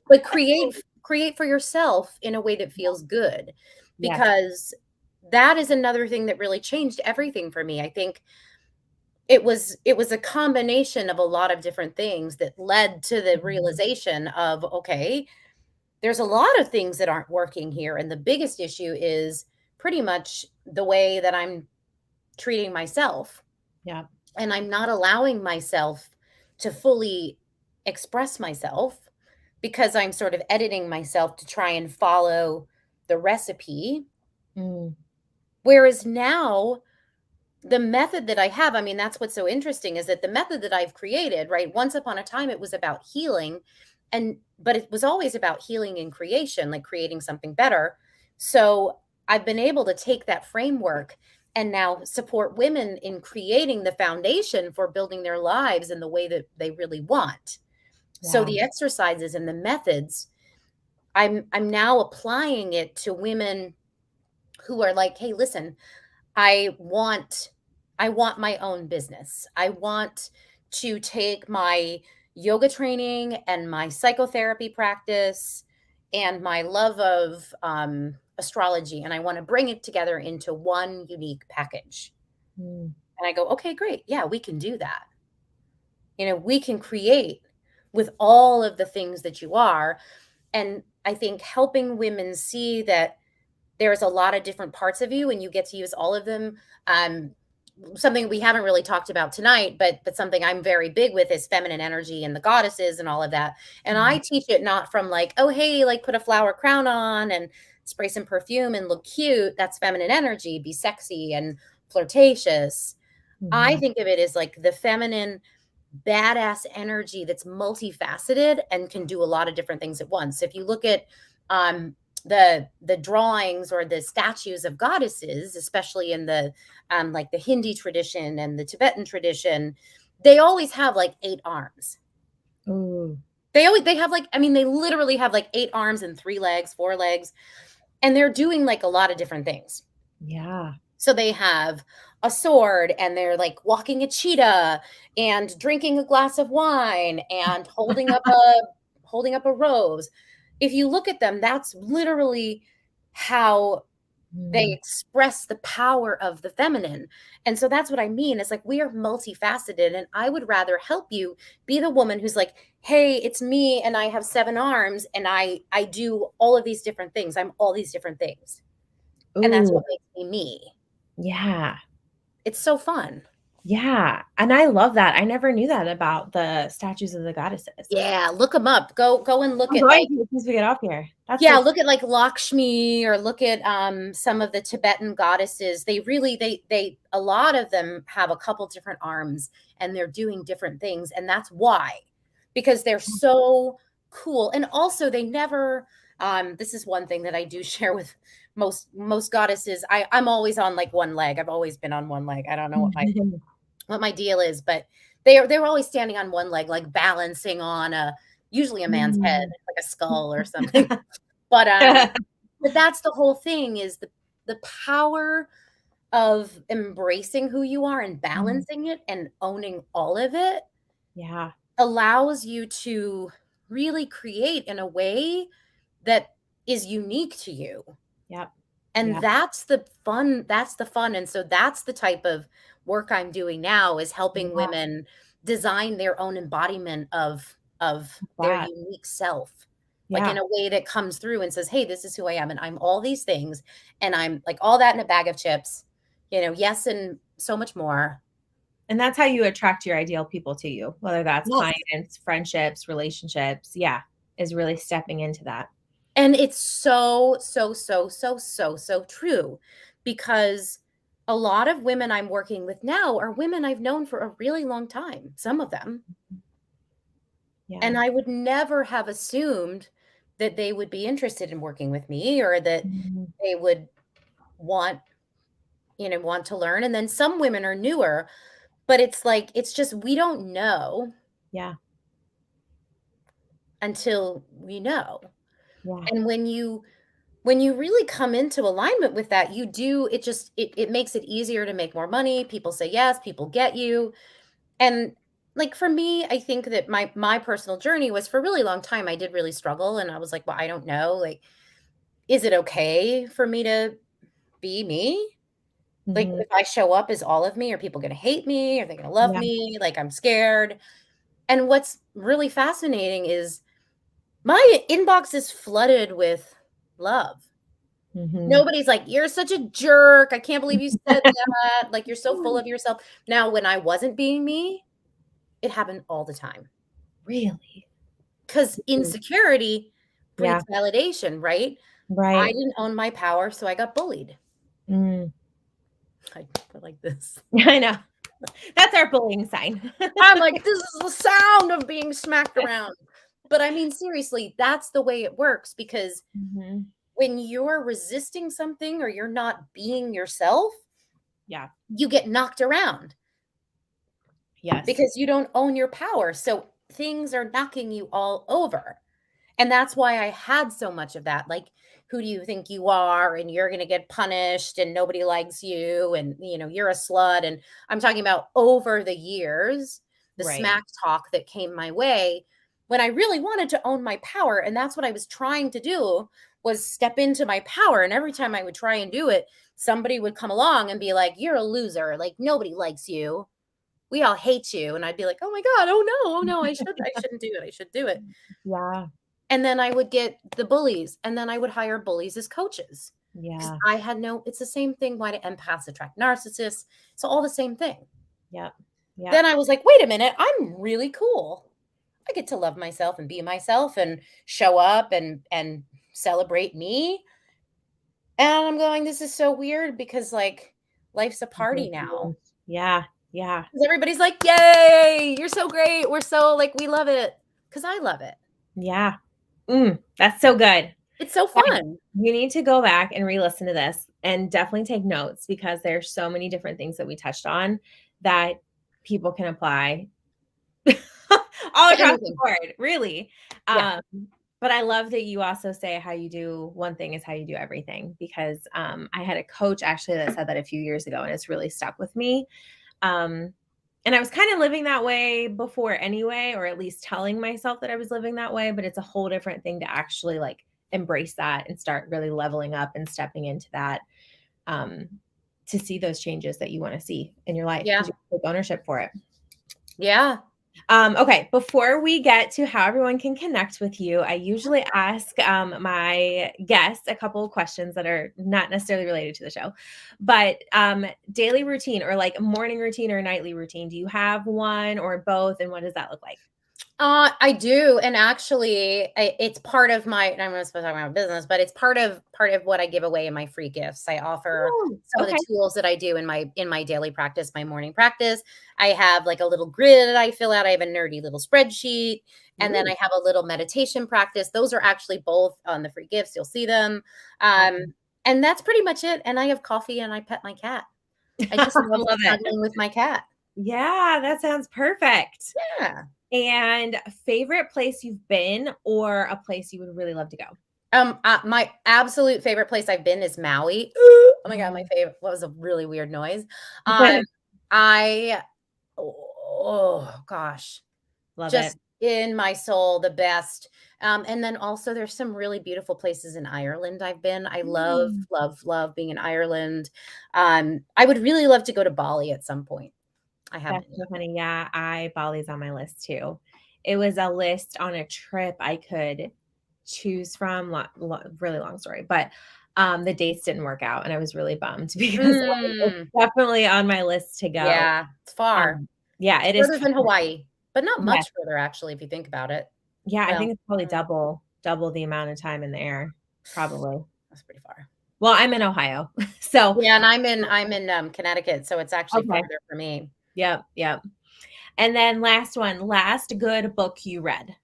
but create for yourself in a way that feels good, because that is another thing that really changed everything for me. I think it was a combination of a lot of different things that led to the realization of, okay, there's a lot of things that aren't working here. And the biggest issue is pretty much the way that I'm treating myself. Yeah. And I'm not allowing myself to fully express myself because I'm sort of editing myself to try and follow the recipe. Whereas now the method that I have, I mean, that's what's so interesting is that the method that I've created, right? Once upon a time, it was about healing, but it was always about healing and creation, like creating something better. So I've been able to take that framework and now support women in creating the foundation for building their lives in the way that they really want. Wow. So the exercises and the methods, I'm now applying it to women who are like, hey, listen, I want my own business. I want to take my yoga training and my psychotherapy practice and my love of astrology, and I want to bring it together into one unique package. Mm. And I go, okay, great. Yeah, we can do that. We can create with all of the things that you are. And I think helping women see that there's a lot of different parts of you and you get to use all of them. Um, Something we haven't really talked about tonight, but something I'm very big with is feminine energy and the goddesses and all of that. And I teach it not from like, oh, hey, like put a flower crown on and spray some perfume and look cute. That's feminine energy, be sexy and flirtatious. I Mhm. think of it as like the feminine badass energy that's multifaceted and can do a lot of different things at once. If you look at the drawings or the statues of goddesses, especially in the like the Hindi tradition and the Tibetan tradition, they always have like 8 arms. Ooh. They have like, I mean, they literally have like 8 arms and 3 legs, 4 legs, and they're doing like a lot of different things. Yeah. So they have a sword and they're like walking a cheetah and drinking a glass of wine and holding up a rose. If you look at them, that's literally how they Mm. express the power of the feminine. And so that's what I mean. It's like we are multifaceted, and I would rather help you be the woman who's like, "Hey, it's me and I have 7 arms and I do all of these different things. I'm all these different things." And that's Ooh. what makes me me. Yeah. It's so fun. Yeah. And I love that. I never knew that about the statues of the goddesses. Yeah, look them up. Go and look I'm at going like, to as soon as we get off here. That's yeah, so look at like Lakshmi, or look at some of the Tibetan goddesses. They really they a lot of them have a couple different arms and they're doing different things, and that's why, because they're so cool. And also they never this is one thing that I do share with most goddesses. I'm always on like one leg. I've always been on one leg. I don't know what my deal is, but they're always standing on one leg, like balancing on usually a man's head, Mm. like a skull or something. But that's the whole thing, is the power of embracing who you are and Mm. balancing it and owning all of it Yeah. allows you to really create in a way that is unique to you. Yep. And Yeah. that's the fun, and so that's the type of work I'm doing now, is helping Yeah. women design their own embodiment of their That. unique self, like in Yeah. a way that comes through and says, "Hey, this is who I am, and I'm all these things, and I'm like all that in a bag of chips, yes, and so much more." And that's how you attract your ideal people to you, whether that's Yes. clients, friendships, relationships. Yeah. Is really stepping into that. And it's so, so, so, so, so, so true, because a lot of women I'm working with now are women I've known for a really long time, some of them. Yeah. And I would never have assumed that they would be interested in working with me, or that Mhm. they would want, want to learn. And then some women are newer, but it's like, it's just, we don't know Yeah. until we know. Yeah. And when you really come into alignment with that, you do it just it makes it easier to make more money. People say yes, people get you. And like for me, I think that my personal journey was, for a really long time I did really struggle, and I was like, well, I don't know, like, is it okay for me to be me? Like, Mhm. if I show up as all of me, are people going to hate me? Are they going to love Yeah. me? Like, I'm scared. And what's really fascinating is my inbox is flooded with love. Mhm. Nobody's like, "You're such a jerk. I can't believe you said that. Like, you're so full of yourself." Now, when I wasn't being me, it happened all the time, Really? because Mm. insecurity Yeah. breeds validation, right? I Right. didn't own my power, so I got bullied. Mm. I put like this. I know. That's our bullying sign. I'm like, "This is the sound of being smacked around." But I mean, seriously, that's the way it works, because Mhm. when you're resisting something or you're not being yourself, Yeah. you get knocked around, Yes. because you don't own your power. So things are knocking you all over. And that's why I had so much of that. Like, who do you think you are? And you're going to get punished and nobody likes you. And, you're a slut. And I'm talking about over the years, the Right. smack talk that came my way. when I really wanted to own my power. And that's what I was trying to do, was step into my power. And every time I would try and do it, somebody would come along and be like, you're a loser. Like, nobody likes you. We all hate you. And I'd be like, oh my God, oh no, I shouldn't do it. I should do it. Yeah. And then I would get the bullies, and then I would hire bullies as coaches. Because Yeah. I had it's the same thing. Why do empaths attract narcissists? It's all the same thing. Yep. Yeah. Then I was like, wait a minute, I'm really cool. I get to love myself and be myself and show up and celebrate me. And I'm going, this is so weird, because like life's a party now. Yeah. Yeah. Because everybody's like, yay, you're so great. We're so like, we love it. Because I love it. Yeah. That's so good. It's so fun. You need to go back and re-listen to this and definitely take notes, because there's so many different things that we touched on that people can apply all across the board, really. Yeah. But I love that you also say how you do one thing is how you do everything, because I had a coach actually that said that a few years ago, and it's really stuck with me. And I was kind of living that way before anyway, or at least telling myself that I was living that way, but it's a whole different thing to actually like embrace that and start really leveling up and stepping into that, to see those changes that you want to see in your life. Yeah. You take ownership for it. Yeah. Okay, before we get to how everyone can connect with you, I usually ask my guests a couple of questions that are not necessarily related to the show, but daily routine, or like morning routine or nightly routine. Do you have one or both, and what does that look like? I do, and actually, it's part of my. I'm not supposed to talk about business, but it's part of what I give away in my free gifts. I offer some of the tools that I do in my daily practice, my morning practice. I have like a little grid that I fill out. I have a nerdy little spreadsheet, and then I have a little meditation practice. Those are actually both on the free gifts. You'll see them, and that's pretty much it. And I have coffee, and I pet my cat. I just love cuddling with my cat. Yeah, that sounds perfect. Yeah. And favorite place you've been, or a place you would really love to go? My absolute favorite place I've been is Maui. Oh my God, my favorite. What was a really weird noise? Oh gosh, Love just it. in my soul, the best. And then also there's some really beautiful places in Ireland I've been. I love being in Ireland. I would really love to go to Bali at some point. I haven't. That's so funny. Yeah, Bali's on my list too. It was a list on a trip I could choose from. Really long story, but the dates didn't work out, and I was really bummed, because it's definitely on my list to go. Yeah, it's far. Yeah, it is further than Hawaii, but not much further actually, if you think about it. Yeah, I think it's probably double the amount of time in the air. Probably. That's pretty far. Well, I'm in Ohio, so yeah, and I'm in Connecticut, so it's actually farther for me. Yep. And then last good book you read.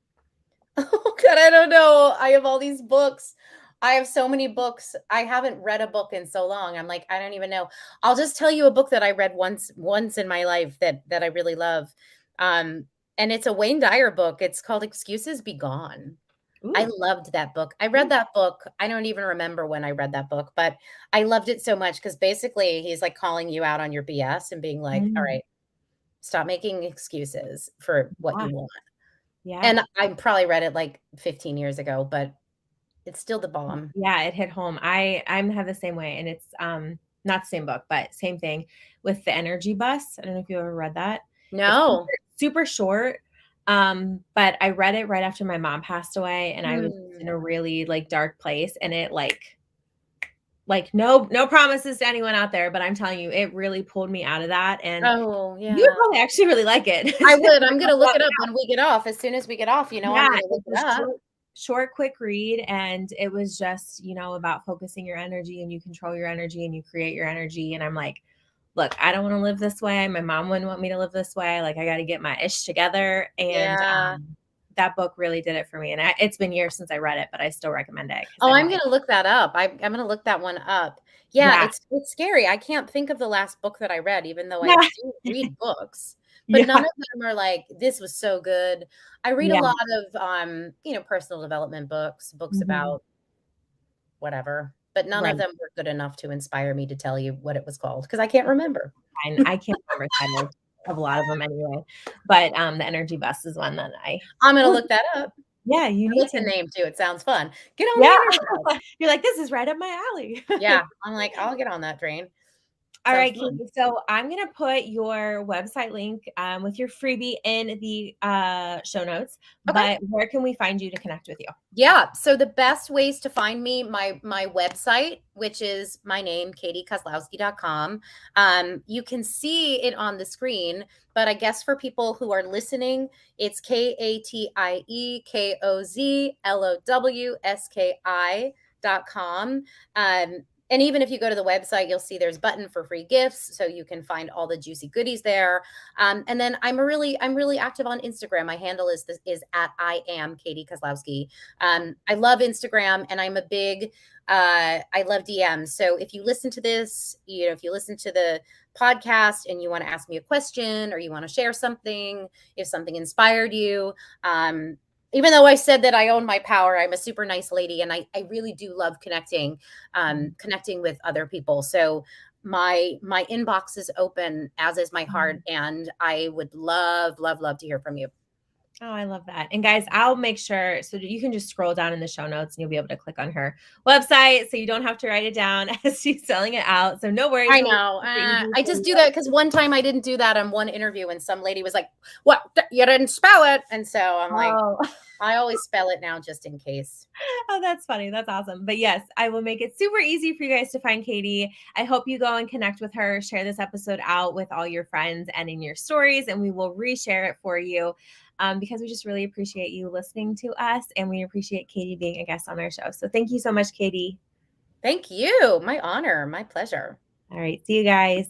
Oh God, I don't know. I have all these books. I have so many books. I haven't read a book in so long. I'm like, I don't even know. I'll just tell you a book that I read once in my life that I really love. And it's a Wayne Dyer book. It's called Excuses Be Gone. Ooh. I loved that book. I read that book. I don't even remember when I read that book, but I loved it so much, because basically he's like calling you out on your BS and being like, all right, stop making excuses for what you want. Yeah. And I probably read it like 15 years ago, but it's still the bomb. Yeah, it hit home. I have the same way, and it's not the same book, but same thing with the energy bus. I don't know if you ever read that. No. It's super short. But I read it right after my mom passed away, and I was in a really like dark place, and it like no promises to anyone out there, but I'm telling you, it really pulled me out of that. And you would probably actually really like it. I would. I'm gonna look it up when we get off. As soon as we get off, I'm gonna look it up. Short, quick read, and it was just about focusing your energy, and you control your energy, and you create your energy. And I'm like, look, I don't want to live this way. My mom wouldn't want me to live this way. Like, I got to get my ish together. And that book really did it for me. And it's been years since I read it, but I still recommend it. Oh, I'm going to look that up. I'm going to look that one up. Yeah, it's scary. I can't think of the last book that I read, even though I do read books. But none of them are like, this was so good. I read a lot of, personal development books about whatever. But none of them were good enough to inspire me to tell you what it was called, because I can't remember. I can't remember titles. of a lot of them anyway. But the energy bus is one that I'm gonna look that up. Yeah, you I need like the to. name too. It sounds fun. Get on Yeah. the energy bus. You're like, this is right up my alley. Yeah. I'm like, I'll get on that train. All Sounds right, fun. Katie. So I'm gonna put your website link with your freebie in the show notes. Okay. But where can we find you to connect with you? Yeah. So the best ways to find me, my website, which is my name, katiekozlowski.com. You can see it on the screen, but I guess for people who are listening, it's KatieKozlowski.com. And even if you go to the website, you'll see there's a button for free gifts, so you can find all the juicy goodies there. And then I'm really active on Instagram. My handle is at I am Katie Kozlowski. I love Instagram, and I'm a big I love DMs. So if you listen to this, if you listen to the podcast and you want to ask me a question or you want to share something, if something inspired you, even though I said that I own my power, I'm a super nice lady, and I really do love connecting with other people. So my inbox is open, as is my heart, and I would love to hear from you. Oh, I love that. And guys, I'll make sure so you can just scroll down in the show notes and you'll be able to click on her website so you don't have to write it down as she's selling it out. So no worries. I know. I just do that because one time I didn't do that on one interview and some lady was like, "What? You didn't spell it." And so I'm like, I always spell it now just in case. Oh, that's funny. That's awesome. But yes, I will make it super easy for you guys to find Katie. I hope you go and connect with her, share this episode out with all your friends and in your stories, and we will reshare it for you because we just really appreciate you listening to us, and we appreciate Katie being a guest on our show. So thank you so much, Katie. Thank you. My honor. My pleasure. All right. See you guys.